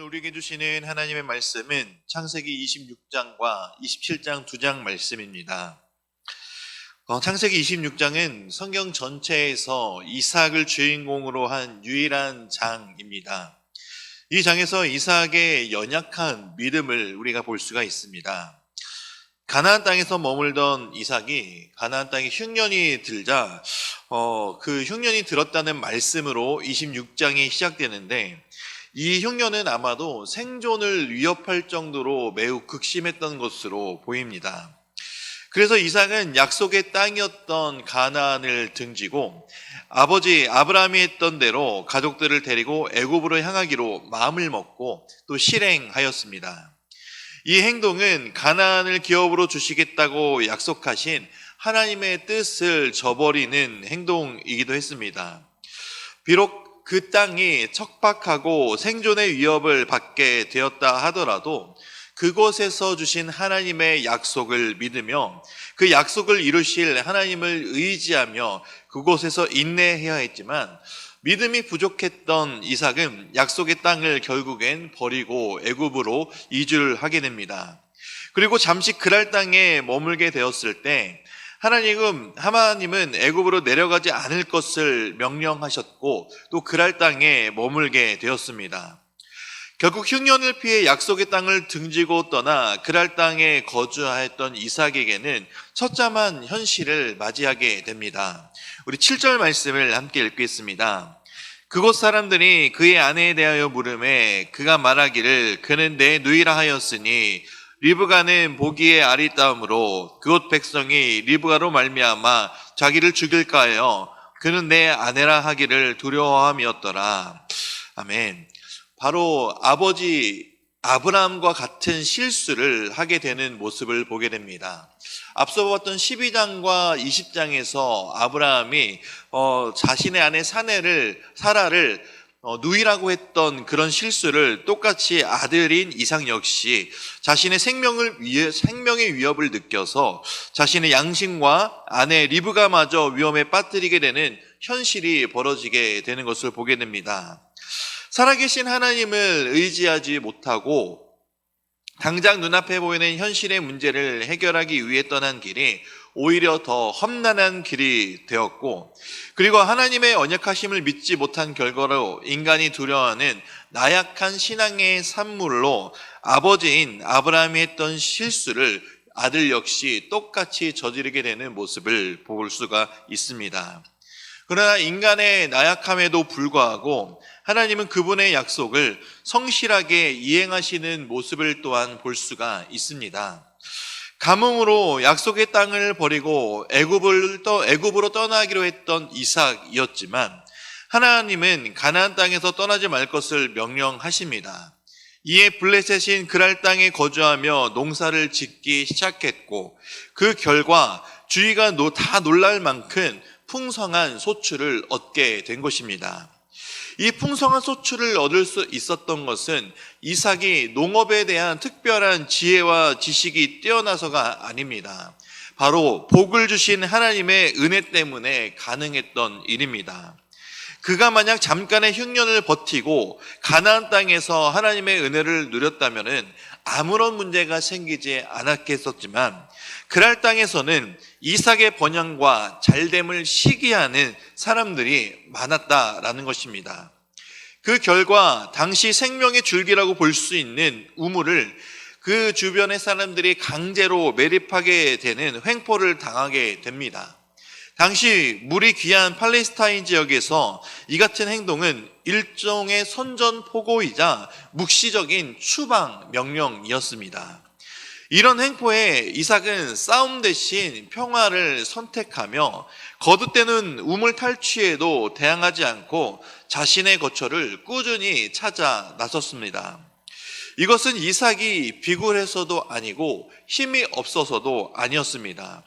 우리에게 주시는 하나님의 말씀은 창세기 26장과 27장 두 장 말씀입니다. 창세기 26장은 성경 전체에서 이삭을 주인공으로 한 유일한 장입니다. 이 장에서 이삭의 연약한 믿음을 우리가 볼 수가 있습니다. 가나안 땅에서 머물던 이삭이 가나안 땅에 흉년이 들자 그 흉년이 들었다는 말씀으로 26장이 시작되는데, 이 흉년은 아마도 생존을 위협할 정도로 매우 극심했던 것으로 보입니다. 그래서 이삭은 약속의 땅이었던 가나안을 등지고 아버지 아브라함이 했던 대로 가족들을 데리고 애굽으로 향하기로 마음을 먹고 또 실행하였습니다. 이 행동은 가나안을 기업으로 주시겠다고 약속하신 하나님의 뜻을 저버리는 행동이기도 했습니다. 비록 그 땅이 척박하고 생존의 위협을 받게 되었다 하더라도 그곳에서 주신 하나님의 약속을 믿으며 그 약속을 이루실 하나님을 의지하며 그곳에서 인내해야 했지만, 믿음이 부족했던 이삭은 약속의 땅을 결국엔 버리고 애굽으로 이주를 하게 됩니다. 그리고 잠시 그랄 땅에 머물게 되었을 때 하나님은 애굽으로 내려가지 않을 것을 명령하셨고 또 그랄 땅에 머물게 되었습니다. 결국 흉년을 피해 약속의 땅을 등지고 떠나 그랄 땅에 거주하였던 이삭에게는 처참한 현실을 맞이하게 됩니다. 우리 7절 말씀을 함께 읽겠습니다. 그곳 사람들이 그의 아내에 대하여 물으매 그가 말하기를 그는 내 누이라 하였으니 리브가는 보기에 아리따움으로 그곳 백성이 리브가로 말미암아 자기를 죽일까 하여 그는 내 아내라 하기를 두려워함이었더라. 아멘. 바로 아버지 아브라함과 같은 실수를 하게 되는 모습을 보게 됩니다. 앞서 봤던 12장과 20장에서 아브라함이 자신의 아내 사라를 누이라고 했던 그런 실수를 똑같이 아들인 이삭 역시 자신의 생명의 위협을 느껴서 자신의 양심과 아내 리브가마저 위험에 빠뜨리게 되는 현실이 벌어지게 되는 것을 보게 됩니다. 살아계신 하나님을 의지하지 못하고 당장 눈앞에 보이는 현실의 문제를 해결하기 위해 떠난 길이 오히려 더 험난한 길이 되었고, 그리고 하나님의 언약하심을 믿지 못한 결과로 인간이 두려워하는 나약한 신앙의 산물로 아버지인 아브라함이 했던 실수를 아들 역시 똑같이 저지르게 되는 모습을 볼 수가 있습니다. 그러나 인간의 나약함에도 불구하고 하나님은 그분의 약속을 성실하게 이행하시는 모습을 또한 볼 수가 있습니다. 가뭄으로 약속의 땅을 버리고 애굽으로 떠나기로 했던 이삭이었지만 하나님은 가나안 땅에서 떠나지 말 것을 명령하십니다. 이에 블레셋인 그랄 땅에 거주하며 농사를 짓기 시작했고, 그 결과 주위가 다 놀랄 만큼 풍성한 소출을 얻게 된 것입니다. 이 풍성한 소출을 얻을 수 있었던 것은 이삭이 농업에 대한 특별한 지혜와 지식이 뛰어나서가 아닙니다. 바로 복을 주신 하나님의 은혜 때문에 가능했던 일입니다. 그가 만약 잠깐의 흉년을 버티고 가나안 땅에서 하나님의 은혜를 누렸다면 아무런 문제가 생기지 않았겠었지만, 그랄 땅에서는 이삭의 번영과 잘됨을 시기하는 사람들이 많았다라는 것입니다. 그 결과 당시 생명의 줄기라고 볼 수 있는 우물을 그 주변의 사람들이 강제로 매립하게 되는 횡포를 당하게 됩니다. 당시 물이 귀한 팔레스타인 지역에서 이 같은 행동은 일종의 선전포고이자 묵시적인 추방 명령이었습니다. 이런 횡포에 이삭은 싸움 대신 평화를 선택하며 거듭되는 우물 탈취에도 대항하지 않고 자신의 거처를 꾸준히 찾아 나섰습니다. 이것은 이삭이 비굴해서도 아니고 힘이 없어서도 아니었습니다.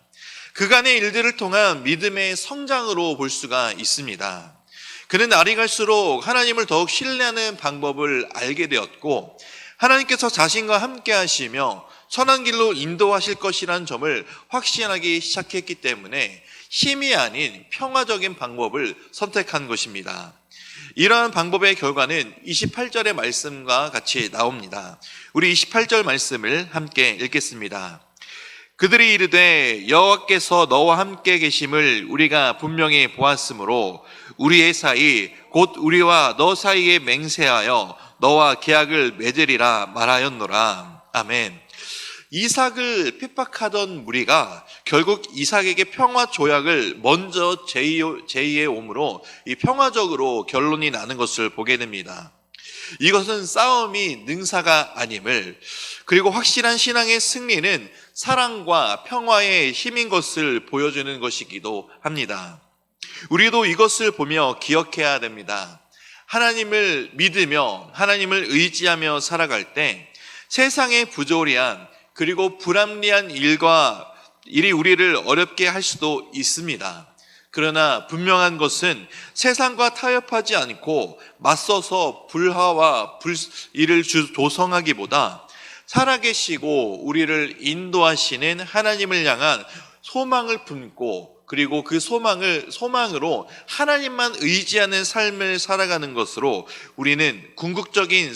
그간의 일들을 통한 믿음의 성장으로 볼 수가 있습니다. 그는 날이 갈수록 하나님을 더욱 신뢰하는 방법을 알게 되었고, 하나님께서 자신과 함께 하시며 선한 길로 인도하실 것이라는 점을 확신하기 시작했기 때문에 힘이 아닌 평화적인 방법을 선택한 것입니다. 이러한 방법의 결과는 28절의 말씀과 같이 나옵니다. 우리 28절 말씀을 함께 읽겠습니다. 그들이 이르되 여호와께서 너와 함께 계심을 우리가 분명히 보았으므로 우리의 사이 곧 우리와 너 사이에 맹세하여 너와 계약을 맺으리라 말하였노라. 아멘. 이삭을 핍박하던 무리가 결국 이삭에게 평화 조약을 먼저 제의해 오므로 이 평화적으로 결론이 나는 것을 보게 됩니다. 이것은 싸움이 능사가 아님을, 그리고 확실한 신앙의 승리는 사랑과 평화의 힘인 것을 보여주는 것이기도 합니다. 우리도 이것을 보며 기억해야 됩니다. 하나님을 믿으며 하나님을 의지하며 살아갈 때 세상의 부조리한 그리고 불합리한 일이 우리를 어렵게 할 수도 있습니다. 그러나 분명한 것은 세상과 타협하지 않고 맞서서 불화와 불의를 조성하기보다 살아계시고 우리를 인도하시는 하나님을 향한 소망을 품고, 그리고 그 소망으로 하나님만 의지하는 삶을 살아가는 것으로 우리는 궁극적인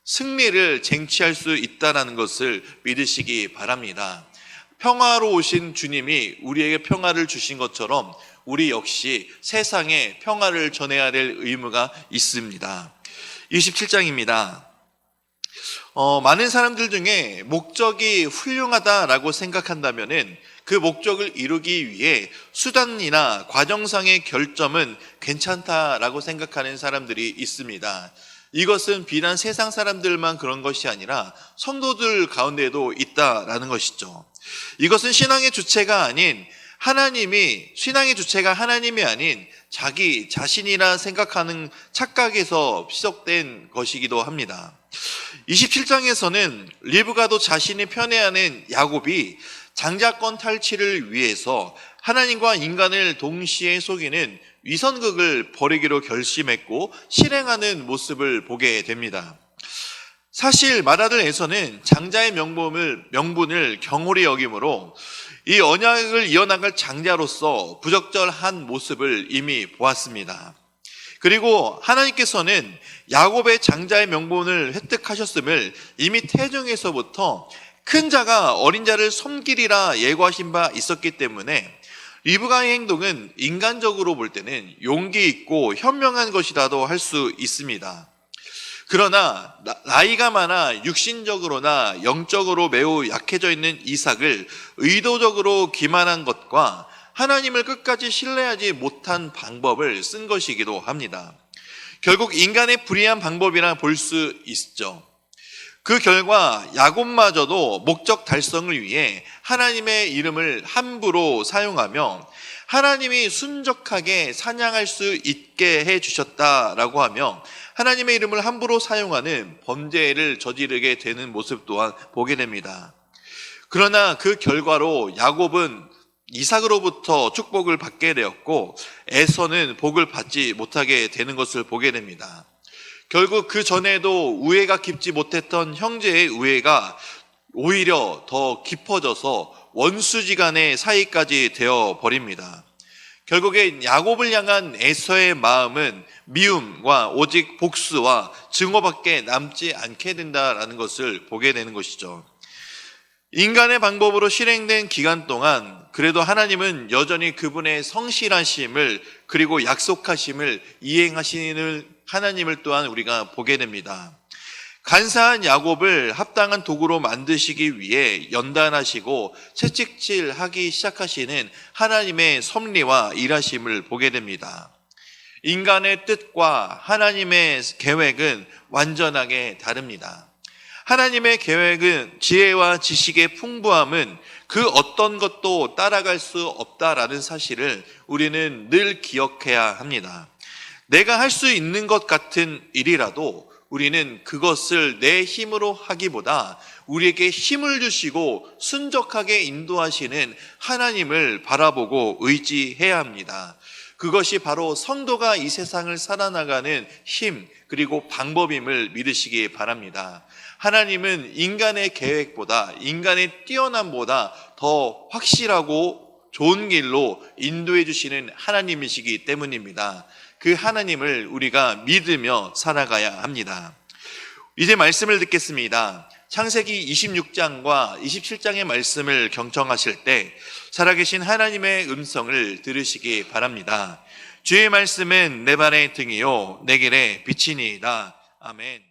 승리를 쟁취할 수 있다는 것을 믿으시기 바랍니다. 평화로 오신 주님이 우리에게 평화를 주신 것처럼 우리 역시 세상에 평화를 전해야 될 의무가 있습니다. 27장입니다. 많은 사람들 중에 목적이 훌륭하다라고 생각한다면은 그 목적을 이루기 위해 수단이나 과정상의 결점은 괜찮다라고 생각하는 사람들이 있습니다. 이것은 비단 세상 사람들만 그런 것이 아니라 성도들 가운데도 있다라는 것이죠. 이것은 신앙의 주체가 아닌 신앙의 주체가 하나님이 아닌 자기 자신이라 생각하는 착각에서 시작된 것이기도 합니다. 27장에서는 리브가도 자신이 편애하는 야곱이 장자권 탈취를 위해서 하나님과 인간을 동시에 속이는 위선극을 벌이기로 결심했고 실행하는 모습을 보게 됩니다. 사실 맏아들에서는 장자의 명분을 경홀히 여기므로 이 언약을 이어나갈 장자로서 부적절한 모습을 이미 보았습니다. 그리고 하나님께서는 야곱의 장자의 명분을 획득하셨음을 이미 태중에서부터 큰 자가 어린 자를 섬기리라 예고하신 바 있었기 때문에 리브가의 행동은 인간적으로 볼 때는 용기 있고 현명한 것이라도 할 수 있습니다. 그러나 나이가 많아 육신적으로나 영적으로 매우 약해져 있는 이삭을 의도적으로 기만한 것과 하나님을 끝까지 신뢰하지 못한 방법을 쓴 것이기도 합니다. 결국 인간의 불의한 방법이라 볼 수 있죠. 그 결과 야곱마저도 목적 달성을 위해 하나님의 이름을 함부로 사용하며 하나님이 순적하게 사냥할 수 있게 해주셨다라고 하며 하나님의 이름을 함부로 사용하는 범죄를 저지르게 되는 모습 또한 보게 됩니다. 그러나 그 결과로 야곱은 이삭으로부터 축복을 받게 되었고 에서는 복을 받지 못하게 되는 것을 보게 됩니다. 결국 그 전에도 우애가 깊지 못했던 형제의 우애가 오히려 더 깊어져서 원수지간의 사이까지 되어 버립니다. 결국에 야곱을 향한 에서의 마음은 미움과 오직 복수와 증오밖에 남지 않게 된다라는 것을 보게 되는 것이죠. 인간의 방법으로 실행된 기간 동안 그래도 하나님은 여전히 그분의 성실하심을 그리고 약속하심을 이행하시는 하나님을 또한 우리가 보게 됩니다. 간사한 야곱을 합당한 도구로 만드시기 위해 연단하시고 채찍질하기 시작하시는 하나님의 섭리와 일하심을 보게 됩니다. 인간의 뜻과 하나님의 계획은 완전하게 다릅니다. 하나님의 계획은 지혜와 지식의 풍부함은 그 어떤 것도 따라갈 수 없다라는 사실을 우리는 늘 기억해야 합니다. 내가 할 수 있는 것 같은 일이라도 우리는 그것을 내 힘으로 하기보다 우리에게 힘을 주시고 순적하게 인도하시는 하나님을 바라보고 의지해야 합니다. 그것이 바로 성도가 이 세상을 살아나가는 힘 그리고 방법임을 믿으시기 바랍니다. 하나님은 인간의 계획보다 인간의 뛰어남보다 더 확실하고 좋은 길로 인도해 주시는 하나님이시기 때문입니다. 그 하나님을 우리가 믿으며 살아가야 합니다. 이제 말씀을 듣겠습니다. 창세기 26장과 27장의 말씀을 경청하실 때 살아계신 하나님의 음성을 들으시기 바랍니다. 주의 말씀은 내 발의 등이요 내 길의 빛이니이다. 아멘.